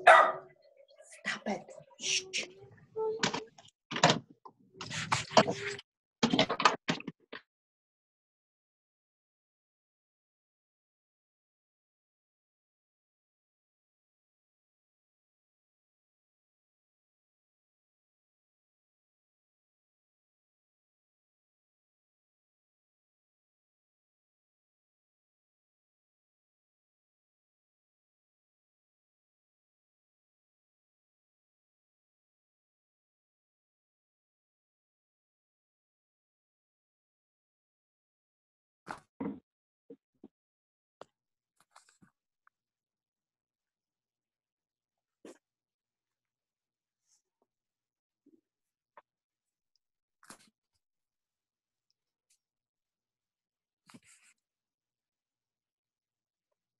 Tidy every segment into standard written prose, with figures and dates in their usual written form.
Stop it. Shh.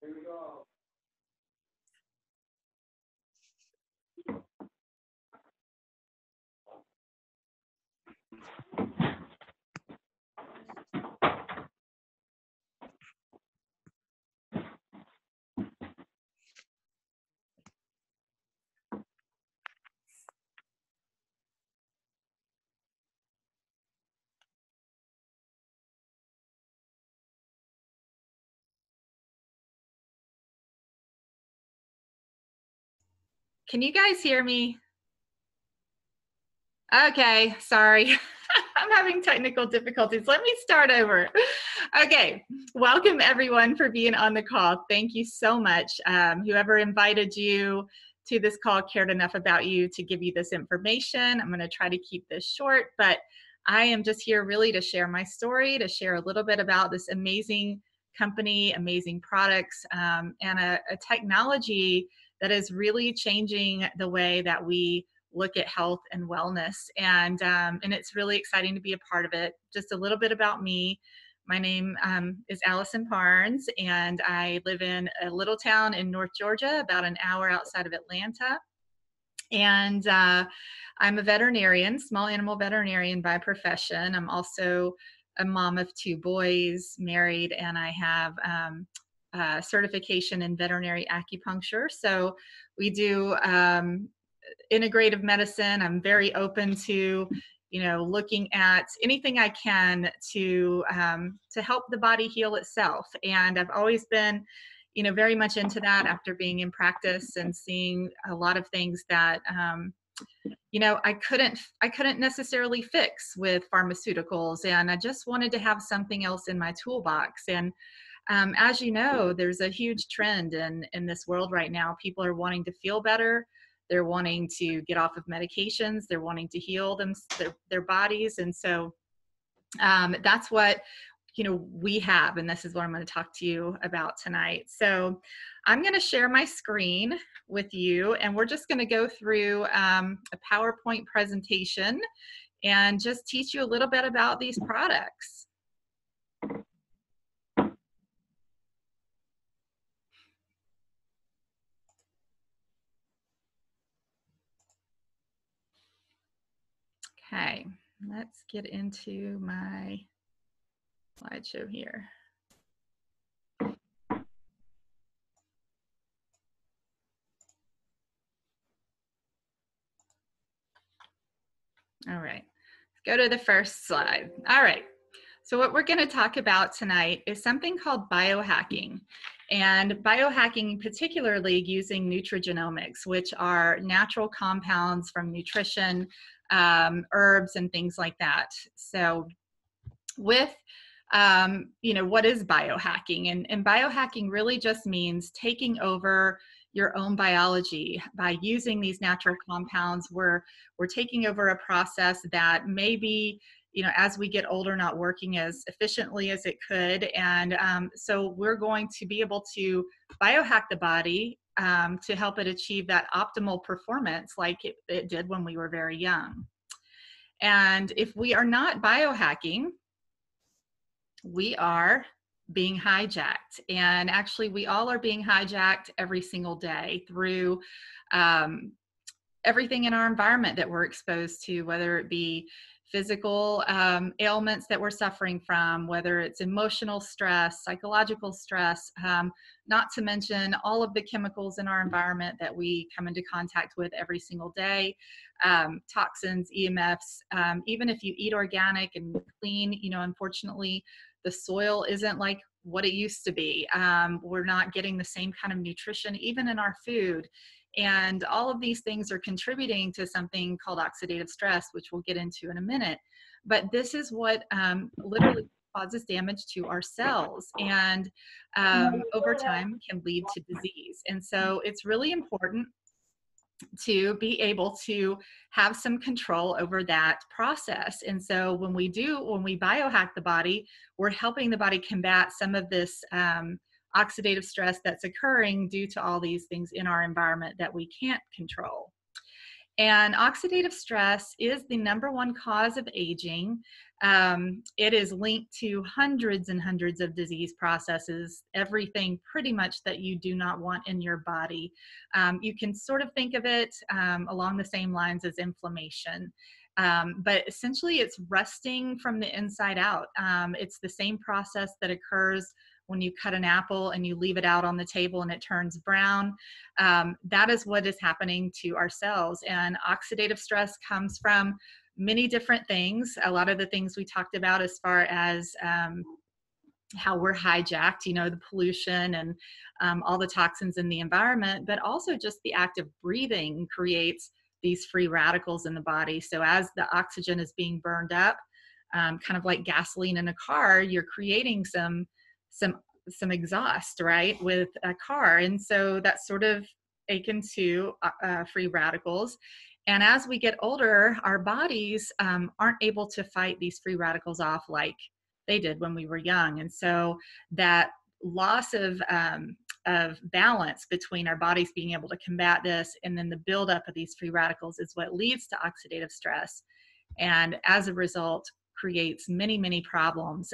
Here we go. Can you guys hear me? Okay, sorry. I'm having technical difficulties. Let me start over. Okay, welcome everyone for being on the call. Thank you so much. Whoever invited you to this call cared enough about you to give you this information. I'm going to try to keep this short, but I am just here really to share my story, to share a little bit about this amazing company, amazing products, and a technology that is really changing the way that we look at health and wellness. And it's really exciting to be a part of it. Just a little bit about me. My name is Allison Parnes, and I live in a little town in North Georgia, about an hour outside of Atlanta. And I'm a veterinarian, small animal veterinarian by profession. I'm also a mom of 2 boys, married, and I have certification in veterinary acupuncture. So we do integrative medicine. I'm very open to, looking at anything I can to help the body heal itself. And I've always been, very much into that after being in practice and seeing a lot of things that, I couldn't necessarily fix with pharmaceuticals. And I just wanted to have something else in my toolbox. And as you know, there's a huge trend in this world right now. People are wanting to feel better. They're wanting to get off of medications. They're wanting to heal their bodies. And so that's what, we have. And this is what I'm going to talk to you about tonight. So I'm going to share my screen with you, and we're just going to go through a PowerPoint presentation and just teach you a little bit about these products. Okay, let's get into my slideshow here. All right, let's go to the first slide. All right, so what we're going to talk about tonight is something called biohacking. And biohacking, particularly using nutrigenomics, which are natural compounds from nutrition, herbs, and things like that. So with what is biohacking? And biohacking really just means taking over your own biology. By using these natural compounds, we're taking over a process that maybe, as we get older, not working as efficiently as it could. And so we're going to be able to biohack the body to help it achieve that optimal performance like it did when we were very young. And if we are not biohacking, we are being hijacked. And actually, we all are being hijacked every single day through everything in our environment that we're exposed to, whether it be physical ailments that we're suffering from, whether it's emotional stress, psychological stress, not to mention all of the chemicals in our environment that we come into contact with every single day, toxins, EMFs, even if you eat organic and clean, you know, unfortunately, the soil isn't like what it used to be. We're not getting the same kind of nutrition, even in our food. And all of these things are contributing to something called oxidative stress, which we'll get into in a minute. But this is what literally causes damage to our cells, and over time can lead to disease. And so it's really important to be able to have some control over that process. And so when we biohack the body, we're helping the body combat some of this oxidative stress that's occurring due to all these things in our environment that we can't control. And oxidative stress is the #1 cause of aging. It is linked to hundreds and hundreds of disease processes, everything pretty much that you do not want in your body. You can sort of think of it along the same lines as inflammation. But essentially it's rusting from the inside out. It's the same process that occurs when you cut an apple and you leave it out on the table and it turns brown. That is what is happening to our cells. And oxidative stress comes from many different things. A lot of the things we talked about as far as how we're hijacked, you know, the pollution and all the toxins in the environment, but also just the act of breathing creates these free radicals in the body. So as the oxygen is being burned up, kind of like gasoline in a car, you're creating some exhaust, right, with a car. And so that's sort of akin to free radicals. And as we get older, our bodies aren't able to fight these free radicals off like they did when we were young. And so that loss of balance between our bodies being able to combat this and then the buildup of these free radicals is what leads to oxidative stress. And as a result, creates many, many problems.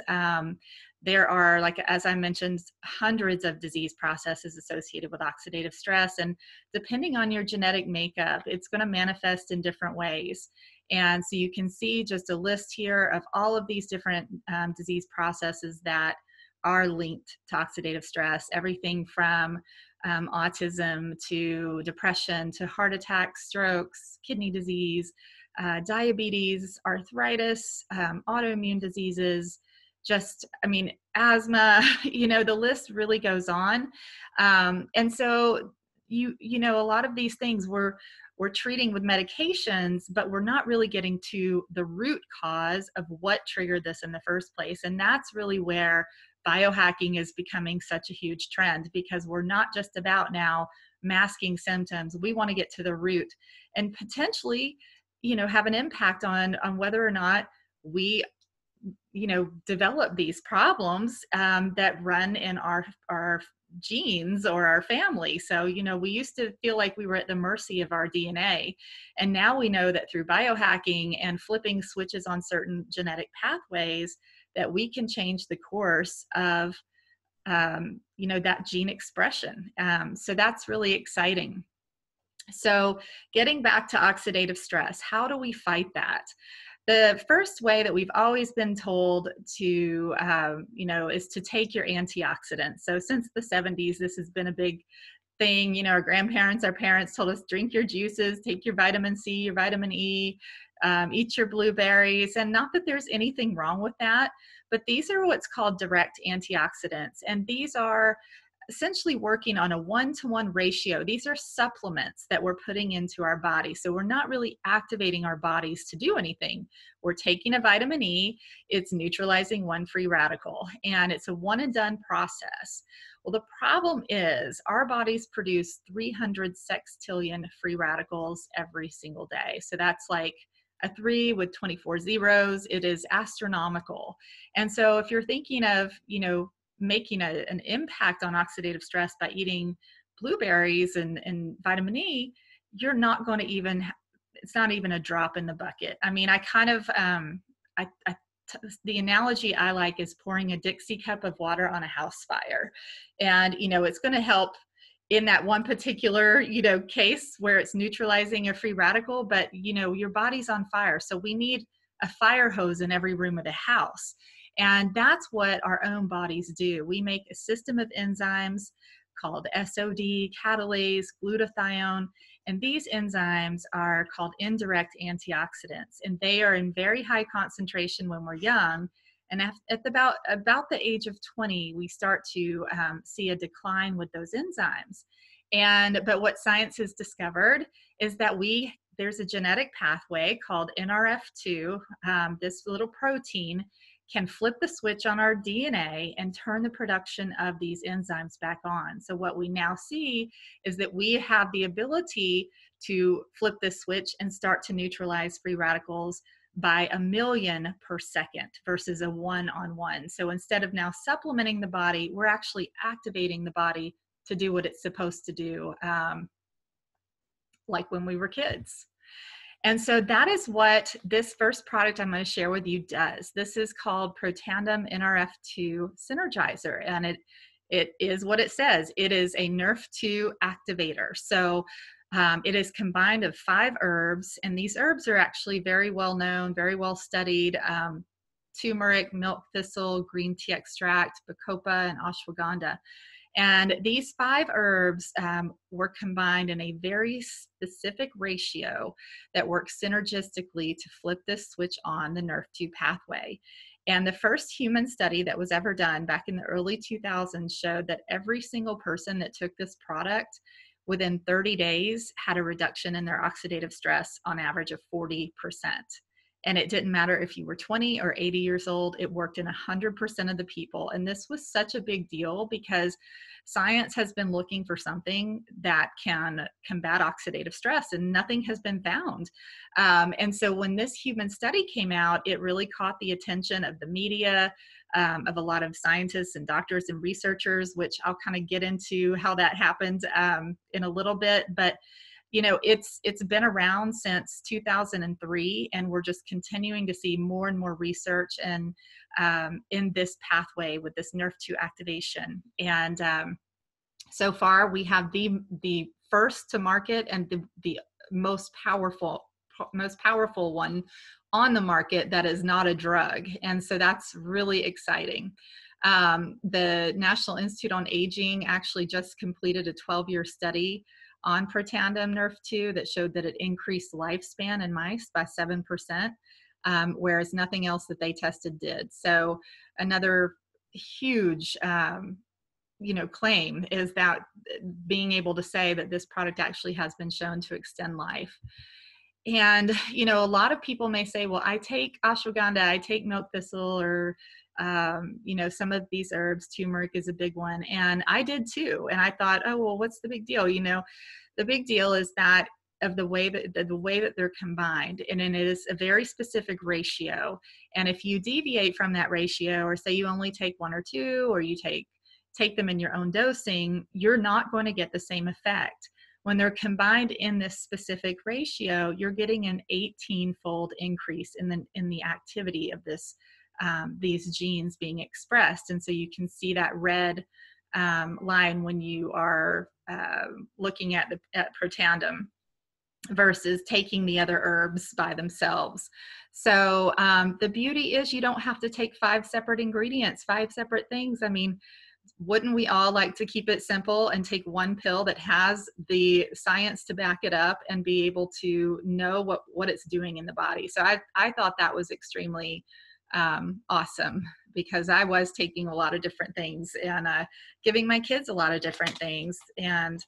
There are, like, as I mentioned, hundreds of disease processes associated with oxidative stress. And depending on your genetic makeup, it's going to manifest in different ways. And so you can see just a list here of all of these different disease processes that are linked to oxidative stress, everything from autism to depression to heart attacks, strokes, kidney disease, diabetes, arthritis, autoimmune diseases, just, I mean, asthma, you know, the list really goes on. And so, you know, a lot of these things we're treating with medications, but we're not really getting to the root cause of what triggered this in the first place. And that's really where biohacking is becoming such a huge trend, because we're not just about now masking symptoms. We want to get to the root and potentially, you know, have an impact on whether or not we, you know, develop these problems that run in our genes or our family. So, you know, we used to feel like we were at the mercy of our DNA. And now we know that through biohacking and flipping switches on certain genetic pathways, that we can change the course of, you know, that gene expression. So that's really exciting. So getting back to oxidative stress, how do we fight that? The first way that we've always been told to, you know, is to take your antioxidants. So since the 70s, this has been a big thing. You know, our grandparents, our parents told us, drink your juices, take your vitamin C, your vitamin E, eat your blueberries. And not that there's anything wrong with that, but these are what's called direct antioxidants. And these are essentially working on a 1-to-1 ratio. These are supplements that we're putting into our body. So we're not really activating our bodies to do anything. We're taking a vitamin E, it's neutralizing one free radical, and it's a one and done process. Well, the problem is our bodies produce 300 sextillion free radicals every single day. So that's like a 3 with 24 zeros. It is astronomical. And so if you're thinking of, you know, making an impact on oxidative stress by eating blueberries and vitamin E, you're not going to even, it's not even a drop in the bucket. I mean, I kind of, the analogy I like is pouring a Dixie cup of water on a house fire. And, you know, it's going to help in that one particular, you know, case where it's neutralizing a free radical, but, you know, your body's on fire. So we need a fire hose in every room of the house. And that's what our own bodies do. We make a system of enzymes called SOD, catalase, glutathione, and these enzymes are called indirect antioxidants, and they are in very high concentration when we're young. And at about the age of 20, we start to see a decline with those enzymes. But what science has discovered is that there's a genetic pathway called NRF2. This little protein can flip the switch on our DNA and turn the production of these enzymes back on. So what we now see is that we have the ability to flip this switch and start to neutralize free radicals by 1 million per second versus a 1-on-1. So instead of now supplementing the body, we're actually activating the body to do what it's supposed to do, like when we were kids. And so that is what this first product I'm going to share with you does. This is called Protandim NRF2 Synergizer, and it is what it says. It is a NRF2 activator. So it is combined of 5 herbs, and these herbs are actually very well known, very well studied. Turmeric, milk thistle, green tea extract, bacopa, and ashwagandha. And these 5 herbs were combined in a very specific ratio that works synergistically to flip this switch on the NRF2 pathway. And the first human study that was ever done back in the early 2000s showed that every single person that took this product within 30 days had a reduction in their oxidative stress on average of 40%. And it didn't matter if you were 20 or 80 years old, it worked in 100% of the people. And this was such a big deal because science has been looking for something that can combat oxidative stress, and nothing has been found. And so when this human study came out, it really caught the attention of the media, of a lot of scientists and doctors and researchers, which I'll kind of get into how that happened in a little bit. But you know, it's been around since 2003, and we're just continuing to see more and more research and in this pathway with this NRF2 activation. And so far, we have the first to market and the most powerful one on the market that is not a drug, and so that's really exciting. The National Institute on Aging actually just completed a 12-year study on Protandim NRF2 that showed that it increased lifespan in mice by 7%, whereas nothing else that they tested did. So another huge claim is that being able to say that this product actually has been shown to extend life. And, you know, a lot of people may say, well, I take ashwagandha, I take milk thistle, or some of these herbs, turmeric is a big one. And I did too. And I thought, oh, well, what's the big deal? You know, the big deal is that of the way that they're combined, and it is a very specific ratio. And if you deviate from that ratio, or say you only take 1 or 2, or you take them in your own dosing, you're not going to get the same effect. When they're combined in this specific ratio, you're getting an 18-fold increase in the activity of these genes being expressed. And so you can see that red line when you are looking at Protandim versus taking the other herbs by themselves. So the beauty is you don't have to take 5 separate ingredients, 5 separate things. I mean, wouldn't we all like to keep it simple and take one pill that has the science to back it up and be able to know what it's doing in the body? So I thought that was extremely awesome, because I was taking a lot of different things and giving my kids a lot of different things. And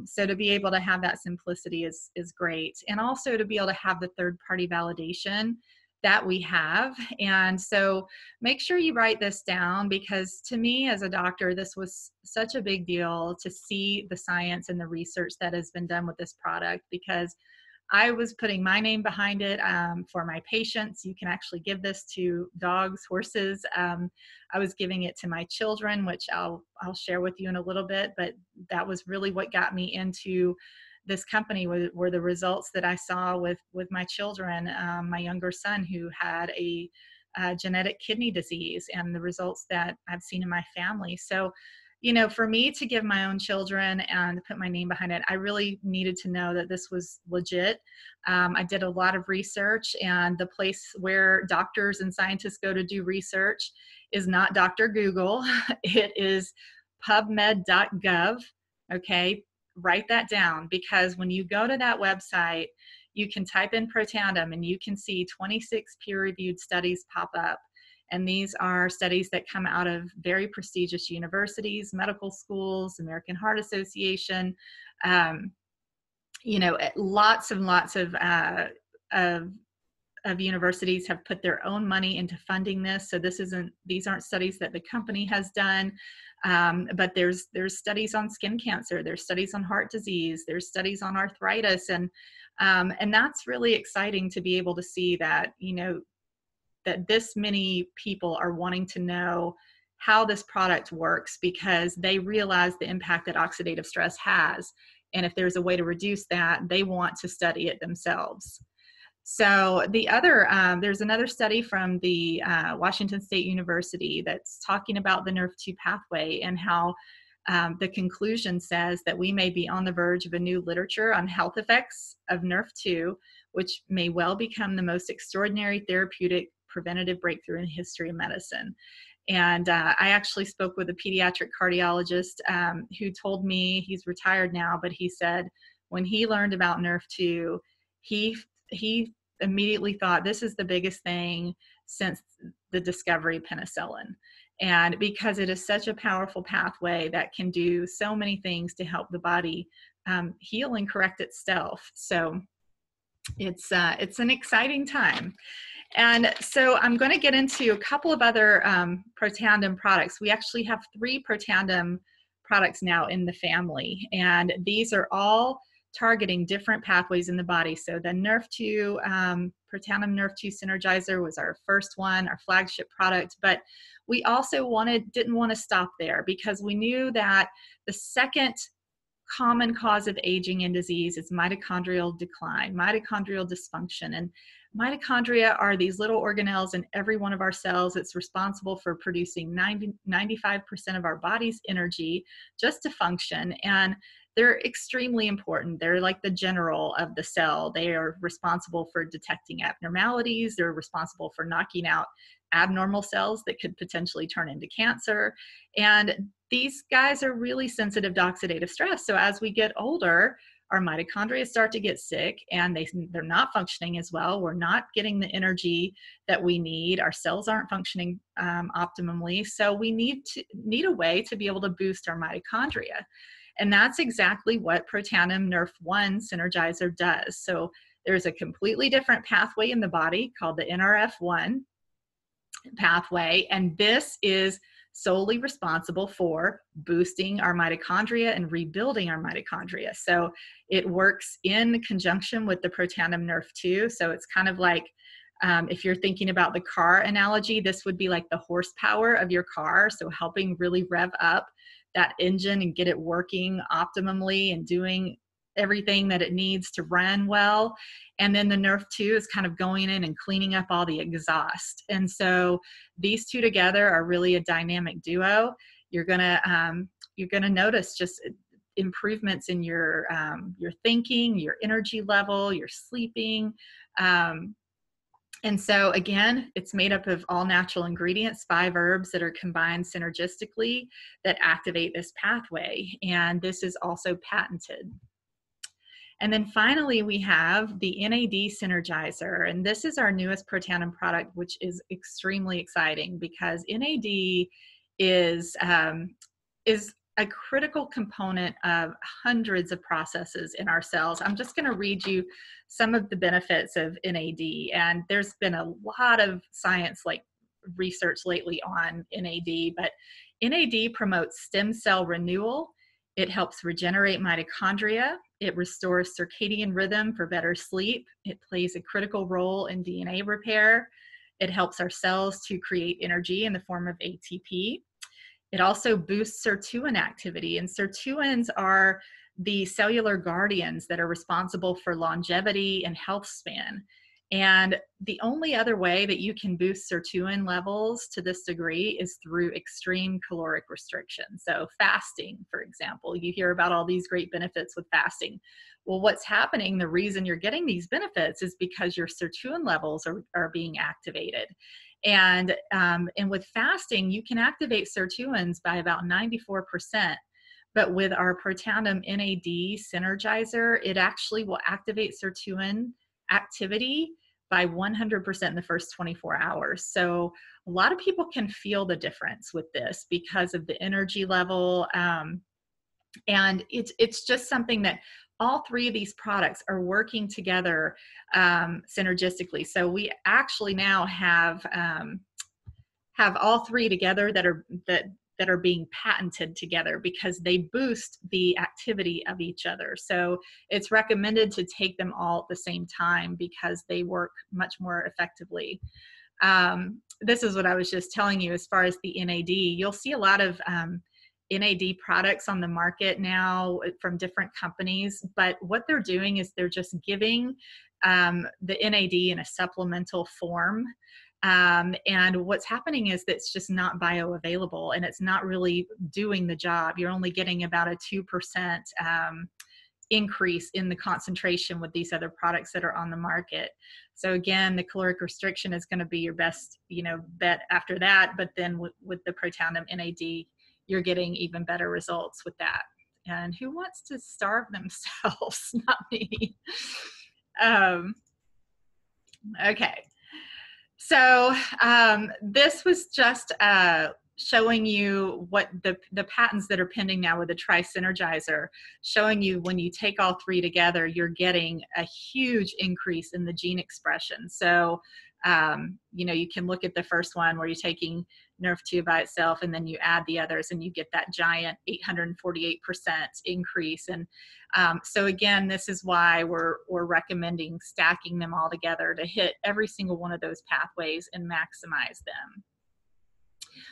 so to be able to have that simplicity is great. And also to be able to have the third-party validation that we have. And so make sure you write this down, because to me as a doctor, this was such a big deal to see the science and the research that has been done with this product, because I was putting my name behind it for my patients. You can actually give this to dogs, horses. I was giving it to my children, which I'll share with you in a little bit, but that was really what got me into this company, were the results that I saw with my children, my younger son who had a genetic kidney disease, and the results that I've seen in my family. So you know, for me to give my own children and put my name behind it, I really needed to know that this was legit. I did a lot of research, and the place where doctors and scientists go to do research is not Dr. Google. It is pubmed.gov. Okay, write that down, because when you go to that website, you can type in Protandim and you can see 26 peer-reviewed studies pop up. And these are studies that come out of very prestigious universities, medical schools, American Heart Association, you know, lots and lots of universities have put their own money into funding this. So these aren't studies that the company has done, but there's studies on skin cancer, there's studies on heart disease, there's studies on arthritis, and that's really exciting to be able to see that, you know, that this many people are wanting to know how this product works, because they realize the impact that oxidative stress has. And if there's a way to reduce that, they want to study it themselves. So there's another study from the Washington State University that's talking about the NRF2 pathway, and how the conclusion says that we may be on the verge of a new literature on health effects of NRF2, which may well become the most extraordinary therapeutic preventative breakthrough in the history of medicine. And I actually spoke with a pediatric cardiologist who told me, he's retired now, but he said when he learned about NRF2, he immediately thought, this is the biggest thing since the discovery of penicillin. And because it is such a powerful pathway that can do so many things to help the body heal and correct itself. So it's an exciting time. And so I'm going to get into a couple of other Protandim products. We actually have 3 Protandim products now in the family, and these are all targeting different pathways in the body. So the NRF2, Protandim NRF2 Synergizer was our first one, our flagship product, but we also didn't want to stop there, because we knew that the second common cause of aging and disease is mitochondrial decline, mitochondrial dysfunction. And mitochondria are these little organelles in every one of our cells. It's responsible for producing 95% of our body's energy just to function. And they're extremely important. They're like the general of the cell. They are responsible for detecting abnormalities. They're responsible for knocking out abnormal cells that could potentially turn into cancer. And these guys are really sensitive to oxidative stress. So as we get older, our mitochondria start to get sick, and they're not functioning as well. We're not getting the energy that we need. Our cells aren't functioning optimally. So we need a way to be able to boost our mitochondria. And that's exactly what Protandim NRF1 Synergizer does. So there's a completely different pathway in the body called the NRF1 pathway, and this is solely responsible for boosting our mitochondria and rebuilding our mitochondria. So it works in conjunction with the Protandim NRF2. So it's kind of like, if you're thinking about the car analogy, this would be like the horsepower of your car. So helping really rev up that engine and get it working optimally and doing everything that it needs to run well. And then the NRF2 is kind of going in and cleaning up all the exhaust. And so these two together are really a dynamic duo. You're gonna notice just improvements in your thinking, your energy level, your sleeping. And so again, it's made up of all natural ingredients, 5 herbs that are combined synergistically that activate this pathway. And this is also patented. And then finally, we have the NAD Synergizer, and this is our newest Protandim product, which is extremely exciting because NAD is a critical component of hundreds of processes in our cells. I'm just going to read you some of the benefits of NAD, and there's been a lot of science like research lately on NAD, but NAD promotes stem cell renewal. It helps regenerate mitochondria. It restores circadian rhythm for better sleep. It plays a critical role in DNA repair. It helps our cells to create energy in the form of ATP. It also boosts sirtuin activity, and sirtuins are the cellular guardians that are responsible for longevity and health span. And the only other way that you can boost sirtuin levels to this degree is through extreme caloric restriction. So fasting, for example, you hear about all these great benefits with fasting. Well, what's happening, the reason you're getting these benefits is because your sirtuin levels are being activated. And with fasting, you can activate sirtuins by about 94%. But with our Protandim NAD synergizer, it actually will activate sirtuin activity by 100% in the first 24 hours. So a lot of people can feel the difference with this because of the energy level. And it's just something that all three of these products are working together synergistically. So we actually now have all three together that are being patented together because they boost the activity of each other. So it's recommended to take them all at the same time because they work much more effectively. This is what I was just telling you as far as the NAD. You'll see a lot of NAD products on the market now from different companies, but what they're doing is they're just giving the NAD in a supplemental form. And what's happening is that it's just not bioavailable and it's not really doing the job. You're only getting about a 2% increase in the concentration with these other products that are on the market. So again, the caloric restriction is going to be your best, bet after that. But then with the Protandim NAD, you're getting even better results with that. And who wants to starve themselves? Not me. Okay. So this was just showing you what the patents that are pending now with the tri-synergizer, showing you when you take all three together, you're getting a huge increase in the gene expression. So, you can look at the first one where you're taking NRF2 by itself and then you add the others and you get that giant 848% increase. And so again, this is why we're recommending stacking them all together to hit every single one of those pathways and maximize them.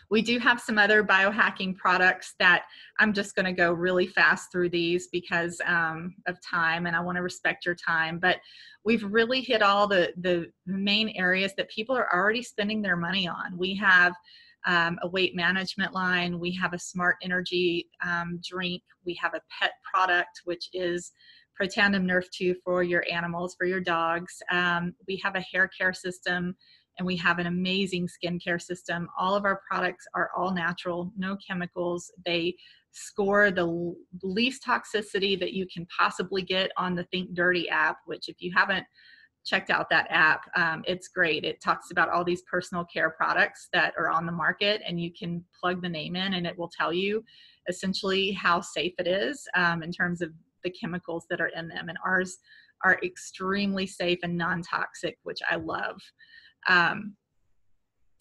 We do have some other biohacking products that I'm just going to go really fast through these because of time, and I want to respect your time. But we've really hit all the main areas that people are already spending their money on. We have a weight management line. We have a smart energy drink. We have a pet product, which is Protandim Nerf2 for your animals, for your dogs. We have a hair care system, and we have an amazing skincare system. All of our products are all natural, no chemicals. They score the least toxicity that you can possibly get on the Think Dirty app, which if you haven't checked out that app, it's great. It talks about all these personal care products that are on the market, and you can plug the name in and it will tell you essentially how safe it is in terms of the chemicals that are in them. And ours are extremely safe and non-toxic, which I love.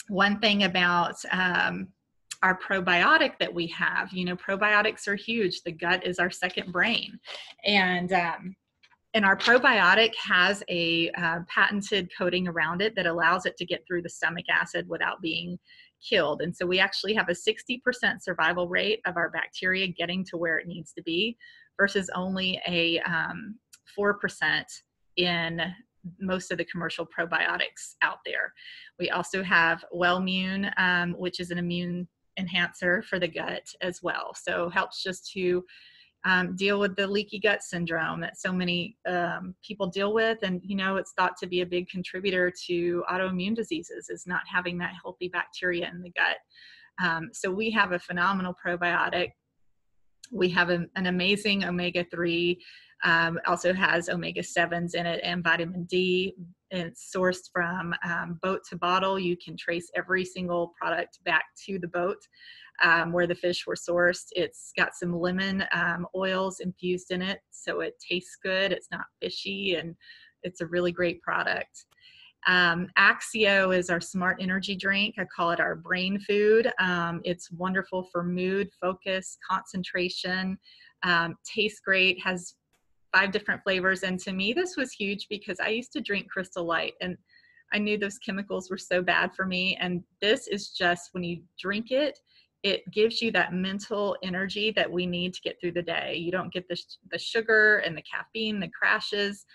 One thing about our probiotic that we have, probiotics are huge. The gut is our second brain. And our probiotic has a patented coating around it that allows it to get through the stomach acid without being killed. And so we actually have a 60% survival rate of our bacteria getting to where it needs to be versus only a 4% in most of the commercial probiotics out there. We also have Wellmune, which is an immune enhancer for the gut as well. So helps just to deal with the leaky gut syndrome that so many people deal with. And, it's thought to be a big contributor to autoimmune diseases is not having that healthy bacteria in the gut. So we have a phenomenal probiotic. We have an amazing omega-3, also has omega-7s in it and vitamin D. And it's sourced from boat to bottle. You can trace every single product back to the boat where the fish were sourced. It's got some lemon oils infused in it, so it tastes good. It's not fishy, and it's a really great product. Axio is our smart energy drink. I call it our brain food. It's wonderful for mood, focus, concentration, tastes great, has 5 different flavors. And to me, this was huge because I used to drink Crystal Light and I knew those chemicals were so bad for me. And this is just, when you drink it, it gives you that mental energy that we need to get through the day. You don't get the sugar and the caffeine, the crashes.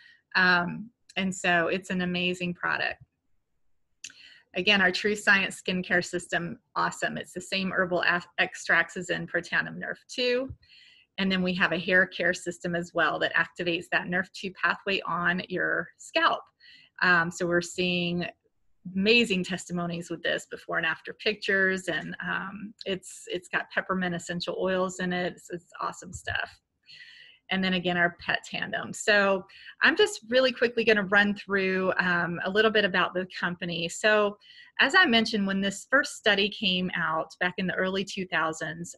And so it's an amazing product. Again, our True Science skincare system, awesome. It's the same herbal extracts as in Protandim Nerve 2. And then we have a hair care system as well that activates that Nerve 2 pathway on your scalp. So we're seeing amazing testimonies with this, before and after pictures, and it's got peppermint essential oils in it. It's awesome stuff. And then again, our pet tandem. So I'm just really quickly going to run through a little bit about the company. So as I mentioned, when this first study came out back in the early 2000s,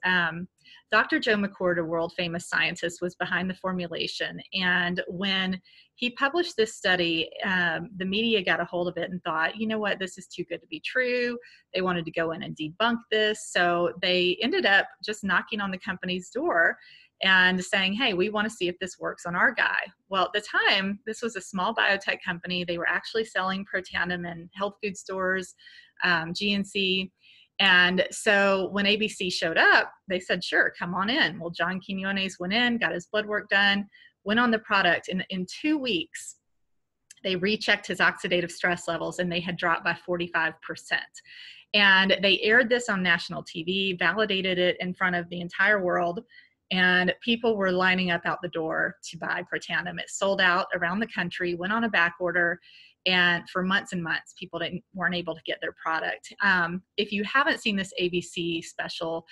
Dr. Joe McCord, a world famous scientist, was behind the formulation. And when he published this study, the media got a hold of it and thought, you know what, this is too good to be true. They wanted to go in and debunk this. So they ended up just knocking on the company's door and saying, hey, we want to see if this works on our guy. Well, at the time, this was a small biotech company. They were actually selling Protandim in health food stores, GNC. And so when ABC showed up, they said, sure, come on in. Well, John Quinones went in, got his blood work done, went on the product. And in 2 weeks, they rechecked his oxidative stress levels, and they had dropped by 45%. And they aired this on national TV, validated it in front of the entire world. And people were lining up out the door to buy Protandim. It sold out around the country, went on a back order, and for months and months, people weren't able to get their product. If you haven't seen this ABC special,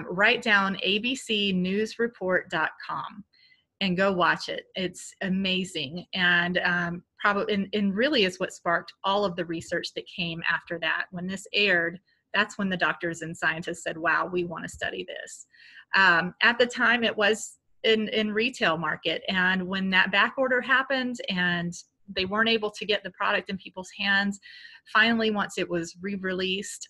write down abcnewsreport.com and go watch it. It's amazing, and probably and really is what sparked all of the research that came after that. When this aired, that's when the doctors and scientists said, wow, we want to study this. At the time, it was in retail market. And when that back order happened and they weren't able to get the product in people's hands, finally, once it was re-released,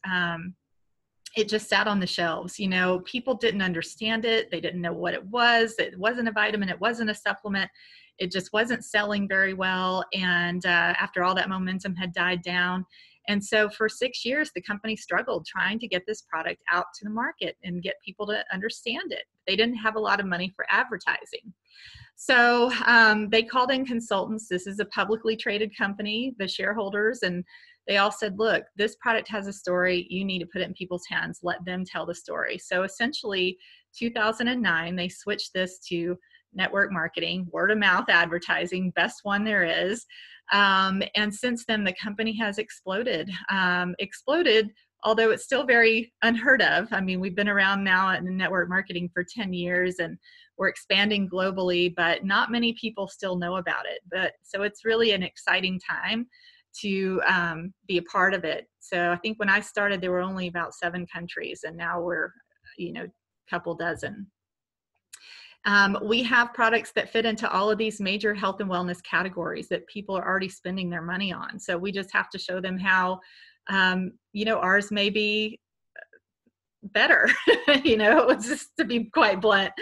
it just sat on the shelves. You know, people didn't understand it. They didn't know what it was. It wasn't a vitamin. It wasn't a supplement. It just wasn't selling very well. And after all that momentum had died down. And so for 6 years, the company struggled trying to get this product out to the market and get people to understand it. They didn't have a lot of money for advertising. So they called in consultants. This is a publicly traded company, the shareholders, and they all said, look, this product has a story. You need to put it in people's hands. Let them tell the story. So essentially, 2009, they switched this to network marketing, word of mouth advertising, best one there is. And since then, the company has exploded, although it's still very unheard of. I mean, we've been around now in network marketing for 10 years and we're expanding globally, but not many people still know about it. But so it's really an exciting time to be a part of it. So I think when I started, there were only about 7 countries, and now we're, a couple dozen. We have products that fit into all of these major health and wellness categories that people are already spending their money on. So we just have to show them how, ours may be better, just to be quite blunt,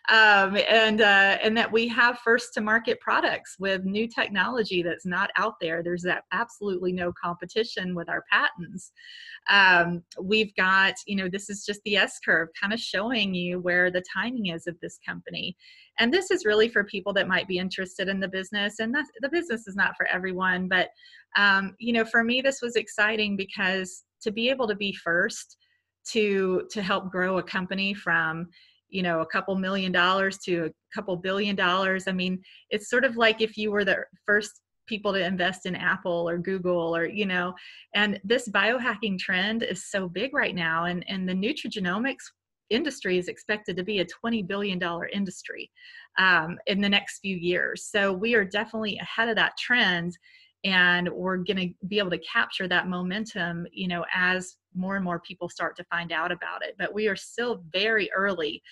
and that we have first to market products with new technology that's not out there. There's absolutely no competition with our patents. We've got, this is just the S curve kind of showing you where the timing is of this company. And this is really for people that might be interested in the business, and the business is not for everyone, but for me, this was exciting because to be able to be first to help grow a company from, a couple $1 million to a couple $1 billion. I mean, it's sort of like if you were the first people to invest in Apple or Google or, and this biohacking trend is so big right now. And the nutrigenomics industry is expected to be a $20 billion industry in the next few years. So we are definitely ahead of that trend. And we're going to be able to capture that momentum, as more and more people start to find out about it. But we are still very early.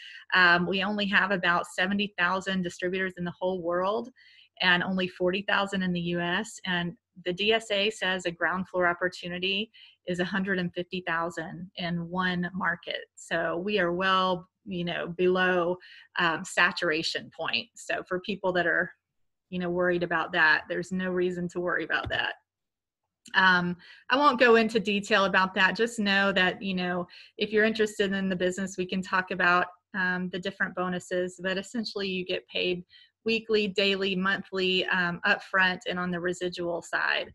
We only have about 70,000 distributors in the whole world and only 40,000 in the US. And the DSA says a ground floor opportunity is 150,000 in one market. So we are well, below saturation point. So for people that are worried about that, there's no reason to worry about that. I won't go into detail about that. Just know that, if you're interested in the business, we can talk about the different bonuses, but essentially you get paid weekly, daily, monthly, upfront, and on the residual side.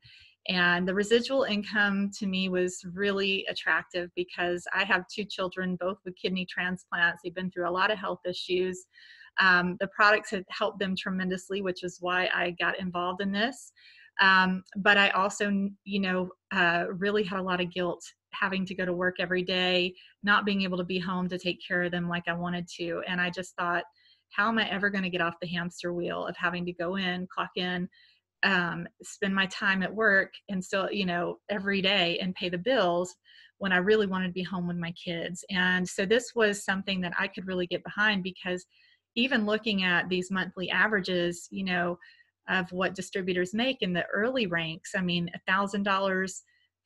And the residual income to me was really attractive because I have 2 children, both with kidney transplants. They've been through a lot of health issues. The products have helped them tremendously, which is why I got involved in this. But I also, really had a lot of guilt having to go to work every day, not being able to be home to take care of them like I wanted to. And I just thought, how am I ever going to get off the hamster wheel of having to go in, clock in, spend my time at work and still, every day and pay the bills when I really wanted to be home with my kids. And so this was something that I could really get behind, because even looking at these monthly averages, of what distributors make in the early ranks, I mean, $1,000,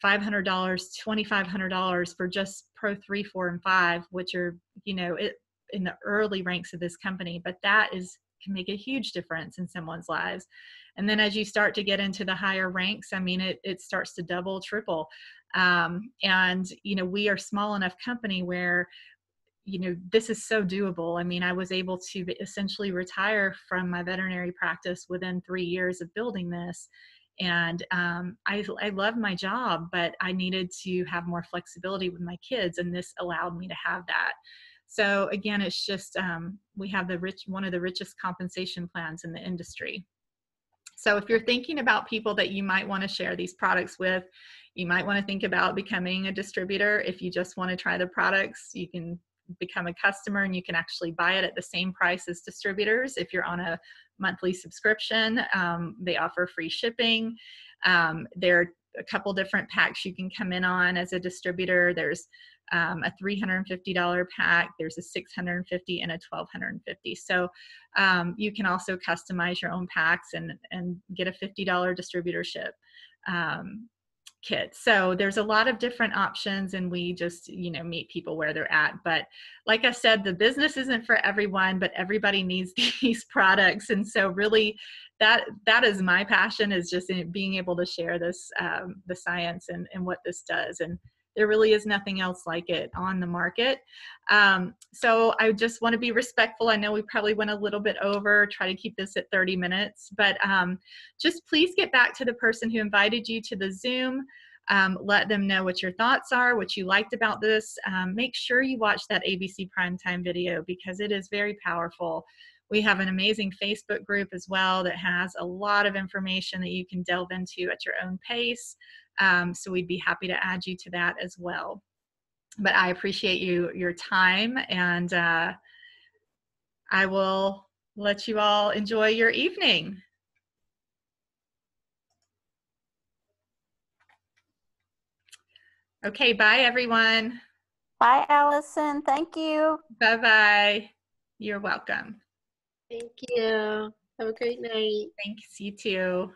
$500, $2,500 for just Pro 3, 4, and 5, which are, in the early ranks of this company. But that can make a huge difference in someone's lives. And then as you start to get into the higher ranks, I mean, it starts to double, triple. And, we are small enough company where, this is so doable. I mean, I was able to essentially retire from my veterinary practice within 3 years of building this. And I love my job, but I needed to have more flexibility with my kids, and this allowed me to have that. So again, it's just, we have one of the richest compensation plans in the industry. So if you're thinking about people that you might want to share these products with, you might want to think about becoming a distributor. If you just want to try the products, you can become a customer and you can actually buy it at the same price as distributors. If you're on a monthly subscription, they offer free shipping. There are a couple different packs you can come in on as a distributor. There's a $350 pack, there's a $650 and a $1,250. So you can also customize your own packs and get a $50 distributorship kit. So there's a lot of different options, and we just, meet people where they're at. But like I said, the business isn't for everyone, but everybody needs these products. And so really that is my passion, is just being able to share this, the science and what this does. And there really is nothing else like it on the market. So I just want to be respectful. I know we probably went a little bit over, try to keep this at 30 minutes, but just please get back to the person who invited you to the Zoom. Let them know what your thoughts are, what you liked about this. Make sure you watch that ABC Primetime video, because it is very powerful. We have an amazing Facebook group as well that has a lot of information that you can delve into at your own pace. So we'd be happy to add you to that as well. But I appreciate your time, and I will let you all enjoy your evening. Okay, bye everyone. Bye, Allison. Thank you. Bye-bye. You're welcome. Thank you. Have a great night. Thanks, you too.